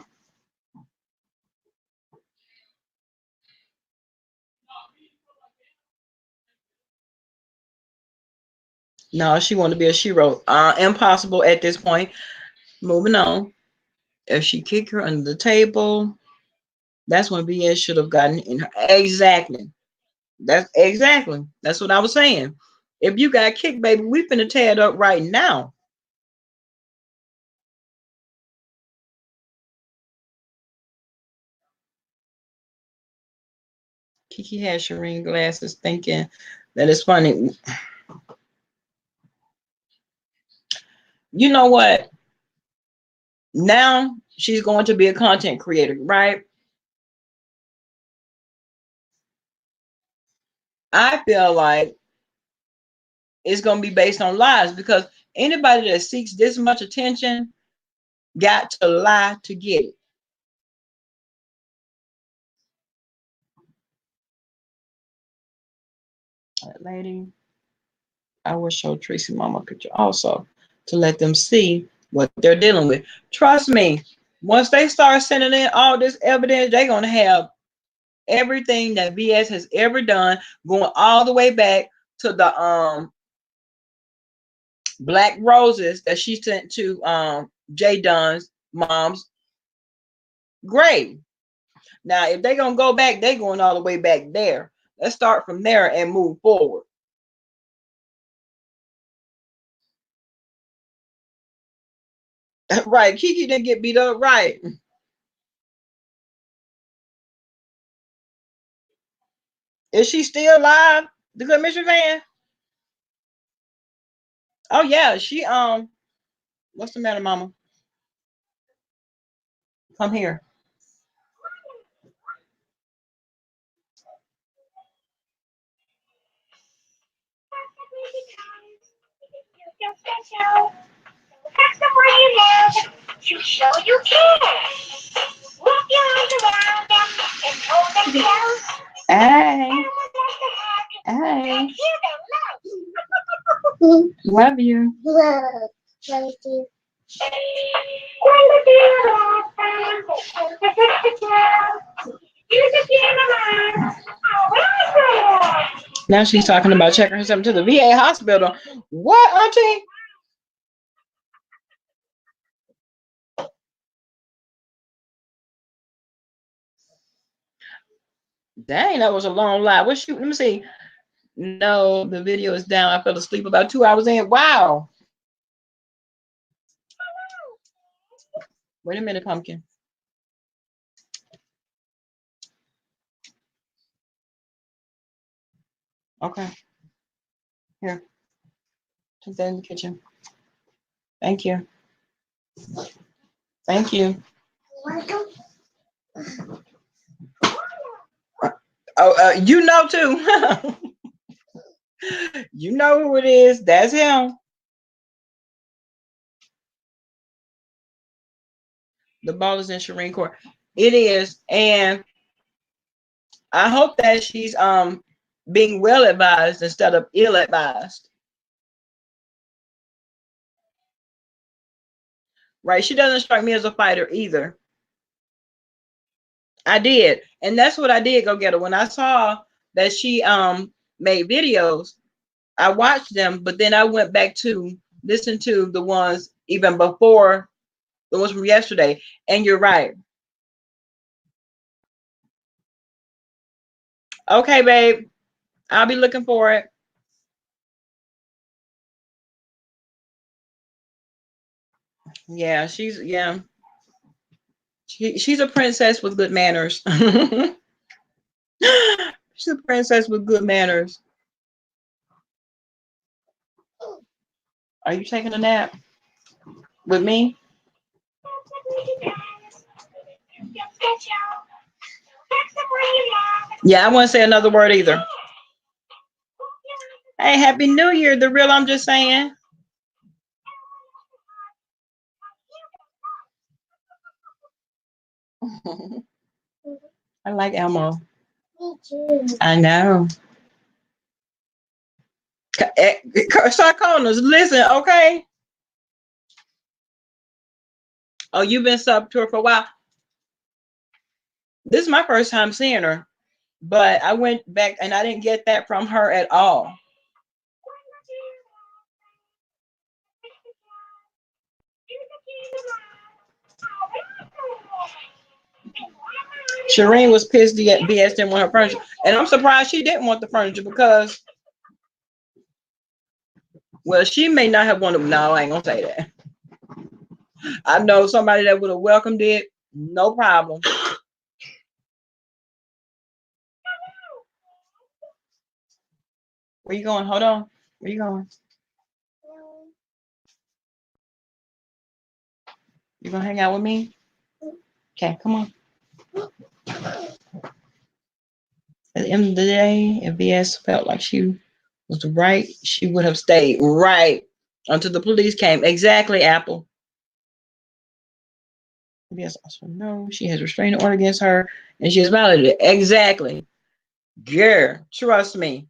no, she wanted to be a shero. Impossible at this point. Moving on. If she kicked her under the table, that's when BS should have gotten in her. Exactly. That's exactly. That's what I was saying. If you got kicked, baby, we finna tear it up right now. Kiki had Shireen glasses thinking that it's funny. You know what? Now she's going to be a content creator, right? I feel like it's going to be based on lies because anybody that seeks this much attention got to lie to get it. That lady, I will show Tracy Mama a picture also to let them see what they're dealing with. Trust me, once they start sending in all this evidence, they're going to have everything that VS has ever done going all the way back to the black roses that she sent to Jay Dunn's mom's grave. Now, if they're going to go back, they're going all the way back there. Let's start from there and move forward. Right. Kiki didn't get beat up. Right. Is she still alive? The good Mr. Van? Oh yeah, she what's the matter, mama? Come here. You show you can. Hey. Hey. Love you. Love you. Now she's talking about checking herself to the VA hospital. What, Auntie? Dang, that was a long lie. What shoot? Let me see. No, the video is down. I fell asleep about 2 hours in. Wow. Wait a minute, Pumpkin. Okay. Here. Take that in the kitchen. Thank you. Thank you. Oh, you know too. You know who it is. That's him. The ball is in Shireen Court. It is, and I hope that she's being well advised instead of ill advised. Right? She doesn't strike me as a fighter either. I did, and that's what I did go get her when I saw that she made videos. I watched them, but then I went back to listen to the ones even before the ones from yesterday. And you're right. Okay, babe. I'll be looking for it. Yeah, she's she's a princess with good manners. She's a princess with good manners. Are you taking a nap with me? Yeah, I wouldn't say another word either. Hey, Happy New Year. The real I'm just saying. I like Elmo. Me too. I know. Start calling us. Listen, okay? Oh, you've been sub to her for a while. This is my first time seeing her, but I went back and I didn't get that from her at all. Shireen was pissed that BS didn't want her furniture. And I'm surprised she didn't want the furniture because, well, she may not have wanted. No, I ain't gonna say that. I know somebody that would have welcomed it, no problem. Where you going? Hold on. Where you going? You gonna hang out with me? Okay, come on. At the end of the day, if BS felt like she was right, she would have stayed right until the police came. Exactly, Apple. BS also no, she has restraining order against her and she has violated it. Exactly. Girl, trust me.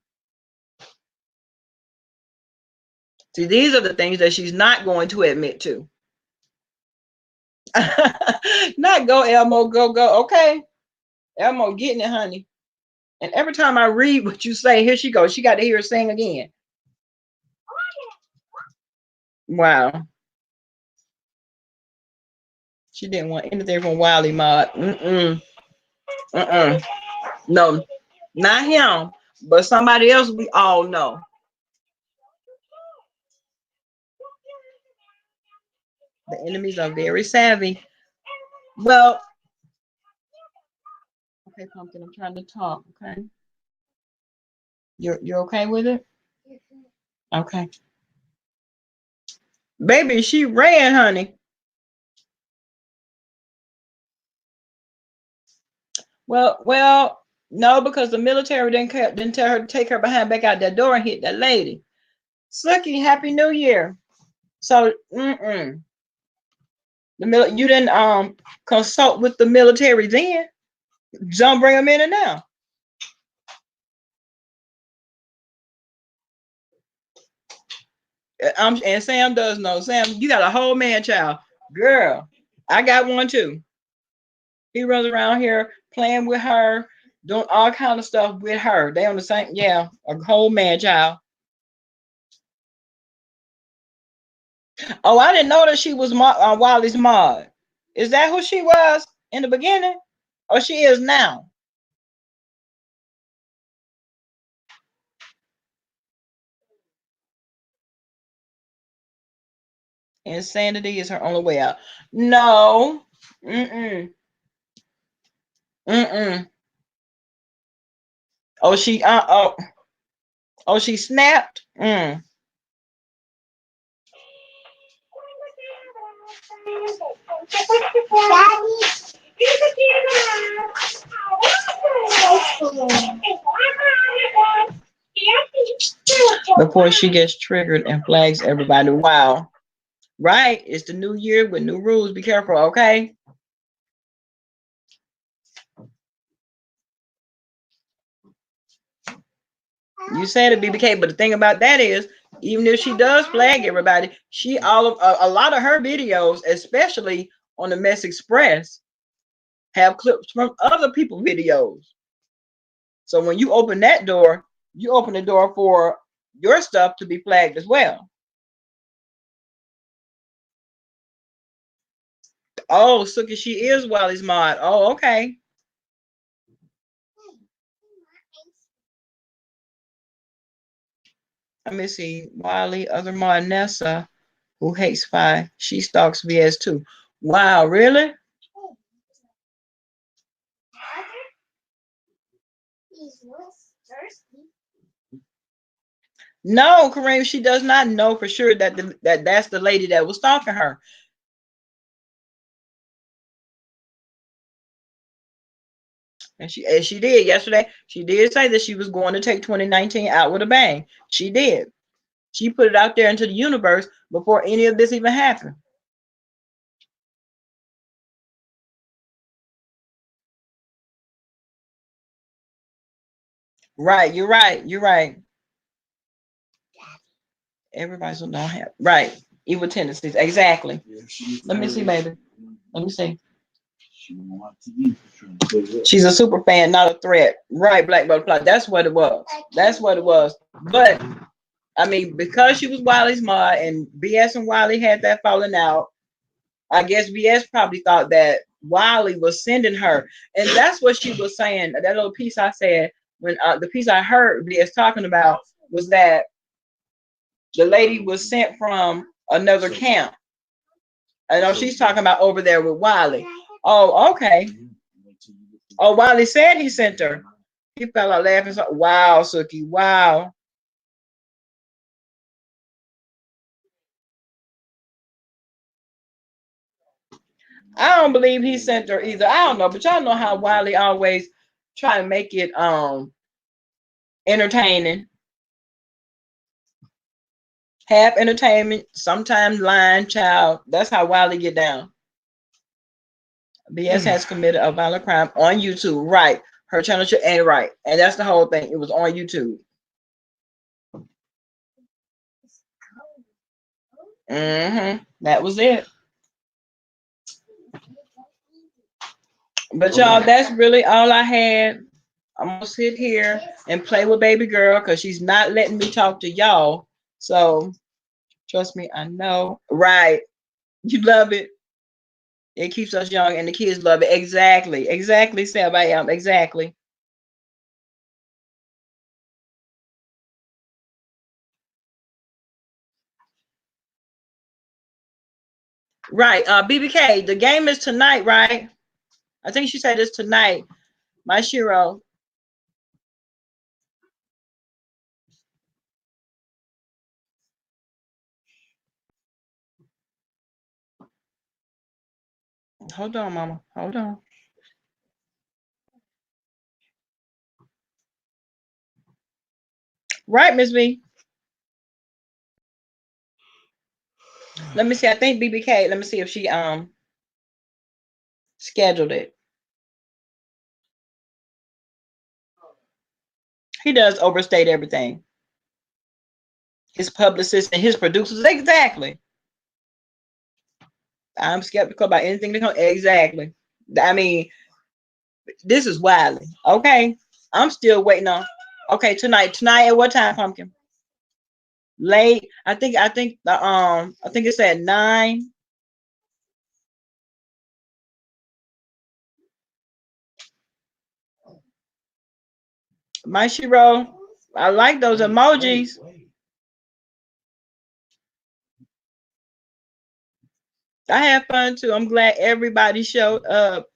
See, these are the things that she's not going to admit to. Not go, Elmo, go. Okay. Elmo getting it, honey. And every time I read what you say, here she goes. She got to hear her sing again. Wow. She didn't want anything from Wiley Mod. No, not him, but somebody else we all know. The enemies are very savvy. Well, okay, Pumpkin, I'm trying to talk, okay? You're okay with it? Okay. Baby, she ran, honey. Well, no, because the military didn't tell her to take her behind back out that door and hit that lady. Sucky, Happy New Year. So, you didn't consult with the military then. Don't bring them in and now. And Sam does know. Sam, you got a whole man child. Girl, I got one too. He runs around here playing with her, doing all kind of stuff with her. They on the same, yeah, a whole man child. Oh, I didn't know that she was Wiley's mod. Is that who she was in the beginning? Or she is now? Insanity is her only way out. No. Mm-mm. Mm-mm. Oh, she snapped. Before she gets triggered and flags everybody. Wow. Right. It's the new year with new rules. Be careful, okay? You said it, BBK, but the thing about that is, even if she does flag everybody, she all of a lot of her videos, especially on the Mess Express, have clips from other people's videos. So when you open that door, you open the door for your stuff to be flagged as well. Oh, Suki, she is Wally's mod. Oh, okay. Let me see. Wally, other mod Nessa, who hates Spy. She stalks VS too. Wow, really? No, Kareem, she does not know for sure that that's the lady that was stalking her. And she did yesterday. She did say that she was going to take 2019 out with a bang. She did. She put it out there into the universe before any of this even happened. Right, you're right. You're right. Everybody's not have right. Evil tendencies. Exactly. Let me see, baby. Let me see. She's a super fan, not a threat. Right, Black Butterfly. That's what it was. That's what it was. But I mean, because she was Wiley's mod and BS and Wiley had that falling out, I guess BS probably thought that Wiley was sending her. And that's what she was saying. That little piece I said when the piece I heard BS talking about was that the lady was sent from another camp. I know she's talking about over there with Wiley. Oh, okay. Oh, Wiley said he sent her. He fell out laughing. So, wow, Suki. Wow. I don't believe he sent her either. I don't know, but y'all know how Wiley always try to make it entertaining. Half entertainment, sometimes lying, child. That's how Wiley get down. BS has committed a violent crime on YouTube. Right. Her channel should ain't right. And that's the whole thing. It was on YouTube. That was it. But y'all, that's really all I had. I'm gonna sit here and play with baby girl because she's not letting me talk to y'all. So trust me, I know. Right. You love it. It keeps us young and the kids love it. Exactly. Exactly, Seb. I am. Exactly. Right. BBK, the game is tonight, right? I think she said it's tonight. My Shiro. Hold on, mama. Hold on. Right, Miss B. Let me see. I think BBK. Let me see if she scheduled it. He does overstate everything. his publicists and his producers. Exactly. I'm skeptical about anything that comes. Exactly. I mean, this is Wiley. Okay. I'm still waiting on. Okay, tonight. Tonight at what time, Pumpkin? Late. I think it's at 9. My Shiro. I like those emojis. I had fun too. I'm glad everybody showed up.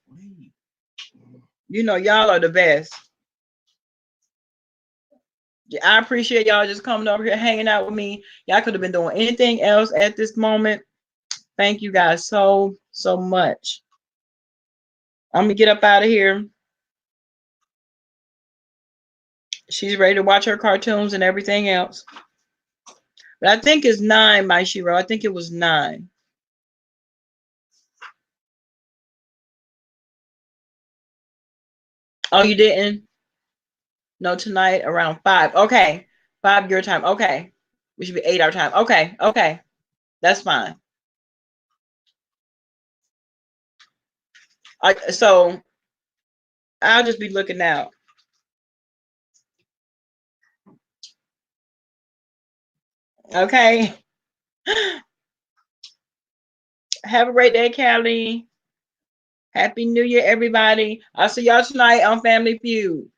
You know, y'all are the best. I appreciate y'all just coming over here, hanging out with me. Y'all could have been doing anything else at this moment. Thank you guys so much. I'm gonna get up out of here. She's ready to watch her cartoons and everything else. But I think it's 9, my Shiro. I think it was 9. Oh, you didn't? No, tonight around 5. Okay. 5 your time. Okay. We should be 8 our time. Okay. Okay. That's fine. So I'll just be looking out. Okay. Have a great day, Callie. Happy New Year, everybody. I'll see y'all tonight on Family Feud.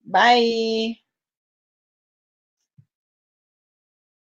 Bye.